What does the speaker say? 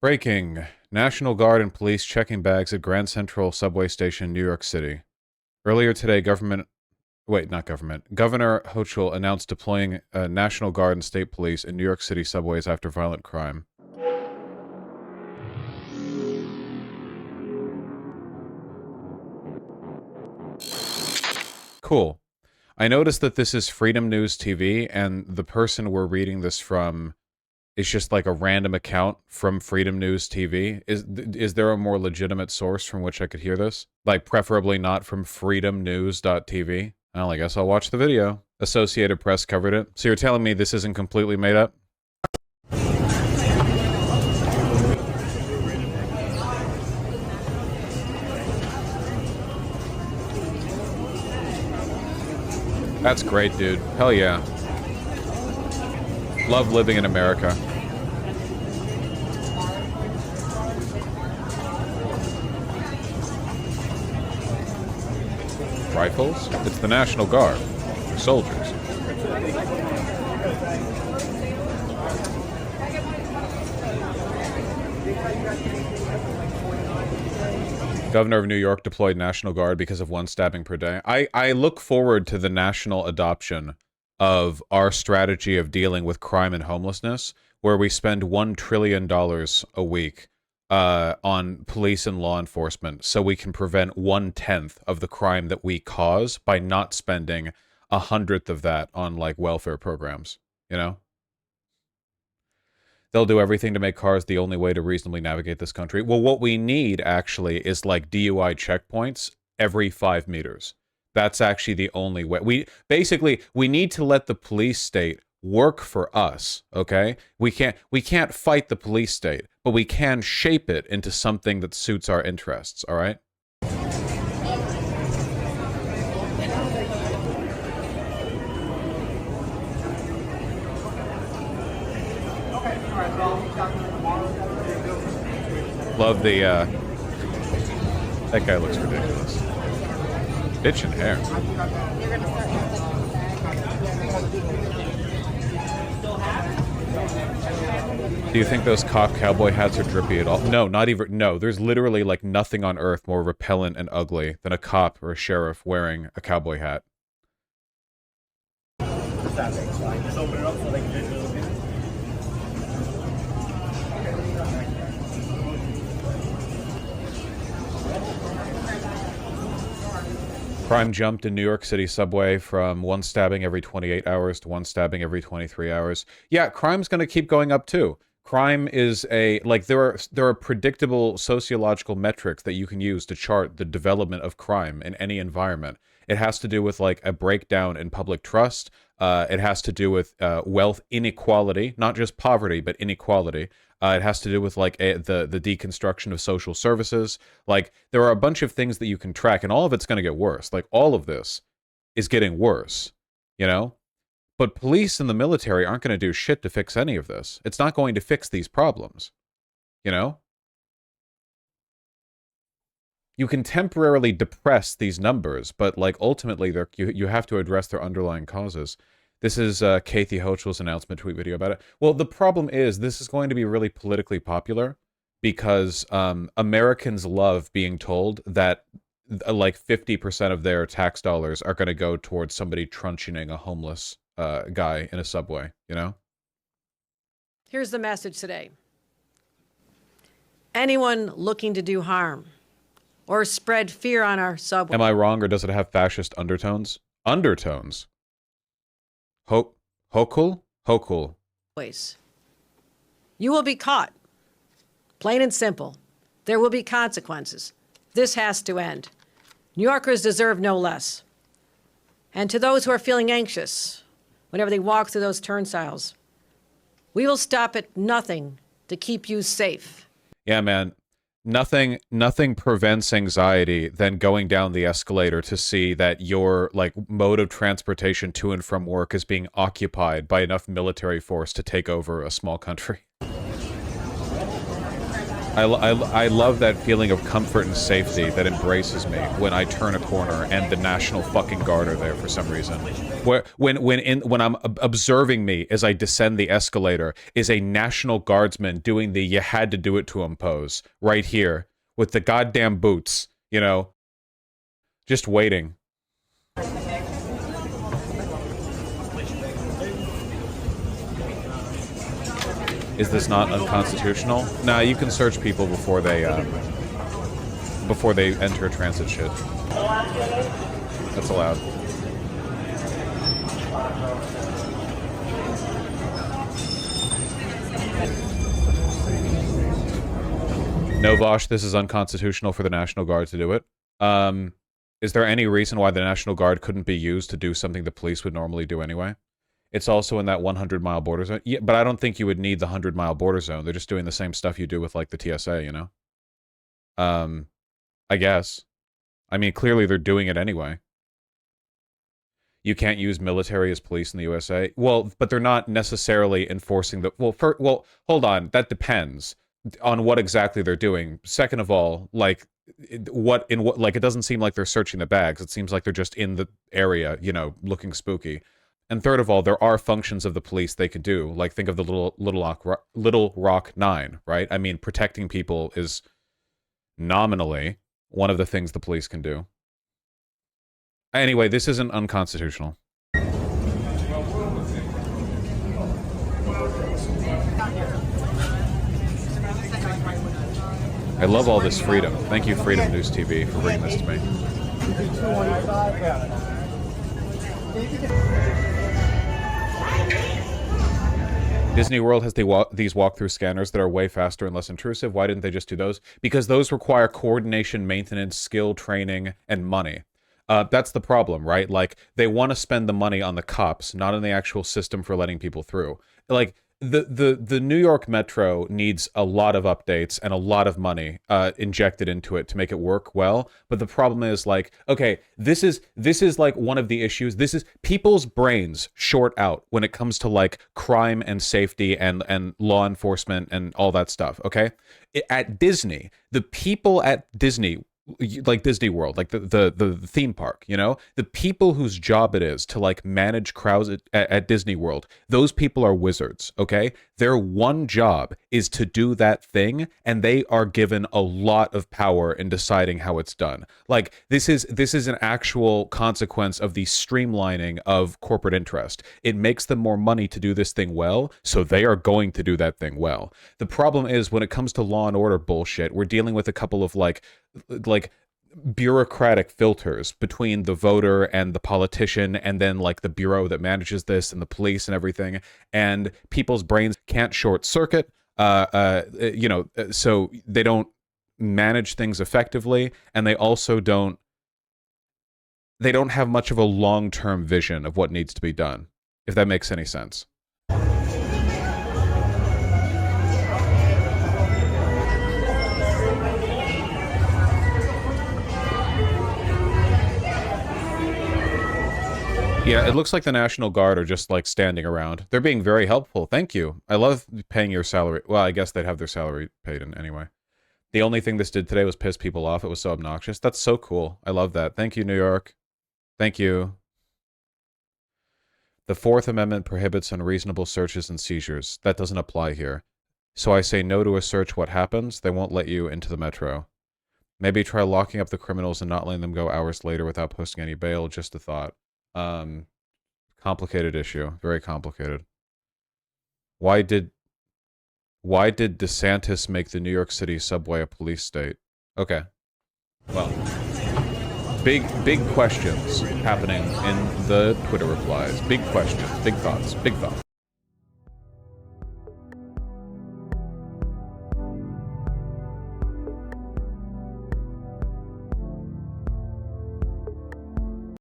Breaking. National Guard and police checking bags at Grand Central subway station, New York City. Earlier today, Governor Hochul announced deploying National Guard and state police in New York City subways after violent crime. Cool. I noticed that this is Freedom News TV, and the person we're reading this from is just like a random account from Freedom News TV. Is there a more legitimate source from which I could hear this? Like, preferably not from freedomnews.tv? Well, I guess I'll watch the video. Associated Press covered it. So you're telling me this isn't completely made up? That's great, dude. Hell yeah. Love living in America. Rifles? It's the National Guard. They're soldiers. Governor of New York deployed National Guard because of one stabbing per day. I look forward to the national adoption of our strategy of dealing with crime and homelessness, where we spend $1 trillion a week on police and law enforcement so we can prevent 1/10 of the crime that we cause by not spending 100th of that on, like, welfare programs, you know? They'll do everything to make cars the only way to reasonably navigate this country. Well, what we need, actually, is, like, DUI checkpoints every 5 meters. That's actually the only way. We need to let the police state work for us, okay? We can't fight the police state, but we can shape it into something that suits our interests, all right? Love the, that guy looks ridiculous. Bitch and hair. Do you think those cop cowboy hats are drippy at all? No, not even. No, there's literally, like, nothing on earth more repellent and ugly than a cop or a sheriff wearing a cowboy hat. Just open it up so they can visually look in. Crime jumped in New York City subway from one stabbing every 28 hours to one stabbing every 23 hours. Yeah, crime's going to keep going up too. Crime is there are predictable sociological metrics that you can use to chart the development of crime in any environment. It has to do with, like, a breakdown in public trust. It has to do with wealth inequality, not just poverty, but inequality. It has to do with, like, the deconstruction of social services. Like, there are a bunch of things that you can track, and all of it's going to get worse. Like, all of this is getting worse, you know? But police and the military aren't going to do shit to fix any of this. It's not going to fix these problems, you know? You can temporarily depress these numbers, but, like, ultimately, you have to address their underlying causes. This is Kathy Hochul's announcement tweet video about it. Well, the problem is this is going to be really politically popular because Americans love being told that like 50% of their tax dollars are going to go towards somebody truncheoning a homeless guy in a subway, you know? Here's the message today. Anyone looking to do harm or spread fear on our subway. Am I wrong, or does it have fascist undertones? Undertones? Hochul? Hochul. You will be caught. Plain and simple. There will be consequences. This has to end. New Yorkers deserve no less. And to those who are feeling anxious, whenever they walk through those turnstiles, we will stop at nothing to keep you safe. Yeah, man. Nothing prevents anxiety than going down the escalator to see that your, like, mode of transportation to and from work is being occupied by enough military force to take over a small country. I love that feeling of comfort and safety that embraces me when I turn a corner and the National fucking Guard are there for some reason. When I'm observing me as I descend the escalator is a National Guardsman doing the "you had to do it to him" pose right here with the goddamn boots, you know, just waiting. Is this not unconstitutional? Nah, you can search people before they enter transit shit. That's allowed. No, Vaush, this is unconstitutional for the National Guard to do it. Is there any reason why the National Guard couldn't be used to do something the police would normally do anyway? It's also in that 100-mile border zone. Yeah, but I don't think you would need the 100-mile border zone. They're just doing the same stuff you do with, like, the TSA, you know? I guess. I mean, clearly they're doing it anyway. You can't use military as police in the USA. Well, but they're not necessarily enforcing the... Well, hold on. That depends on what exactly they're doing. Second of all, like, it doesn't seem like they're searching the bags. It seems like they're just in the area, you know, looking spooky. And third of all, there are functions of the police they could do. Like, think of the Little Rock Nine, right? I mean, protecting people is nominally one of the things the police can do. Anyway, this isn't unconstitutional. I love all this freedom. Thank you, Freedom News TV, for bringing this to me. Disney World has these walkthrough scanners that are way faster and less intrusive. Why didn't they just do those? Because those require coordination, maintenance, skill, training, and money. That's the problem, right? Like, they want to spend the money on the cops, not on the actual system for letting people through. Like, the New York Metro needs a lot of updates and a lot of money injected into it to make it work well. But the problem is, like, okay, this is like one of the issues. This is people's brains short out when it comes to, like, crime and safety and law enforcement and all that stuff. Okay, at Disney, the people at Disney, like Disney World, like the theme park, you know, the people whose job it is to, like, manage crowds at Disney World, those people are wizards, okay? Their one job is to do that thing, and they are given a lot of power in deciding how it's done. Like, this is an actual consequence of the streamlining of corporate interest. It makes them more money to do this thing well, so they are going to do that thing well. The problem is, when it comes to law and order bullshit, we're dealing with a couple of, like bureaucratic filters between the voter and the politician, and then, like, the bureau that manages this and the police and everything, and people's brains can't short circuit, you know, so they don't manage things effectively, and they also don't have much of a long-term vision of what needs to be done, if that makes any sense. Yeah, it looks like the National Guard are just, like, standing around. They're being very helpful. Thank you. I love paying your salary. Well, I guess they'd have their salary paid in anyway. The only thing this did today was piss people off. It was so obnoxious. That's so cool. I love that. Thank you, New York. Thank you. The Fourth Amendment prohibits unreasonable searches and seizures. That doesn't apply here. So I say no to a search. What happens? They won't let you into the metro. Maybe try locking up the criminals and not letting them go hours later without posting any bail. Just a thought. Complicated issue. Very complicated. Why did DeSantis make the New York City subway a police state? Okay. Well, big questions happening in the Twitter replies. Big questions, big thoughts, big thoughts.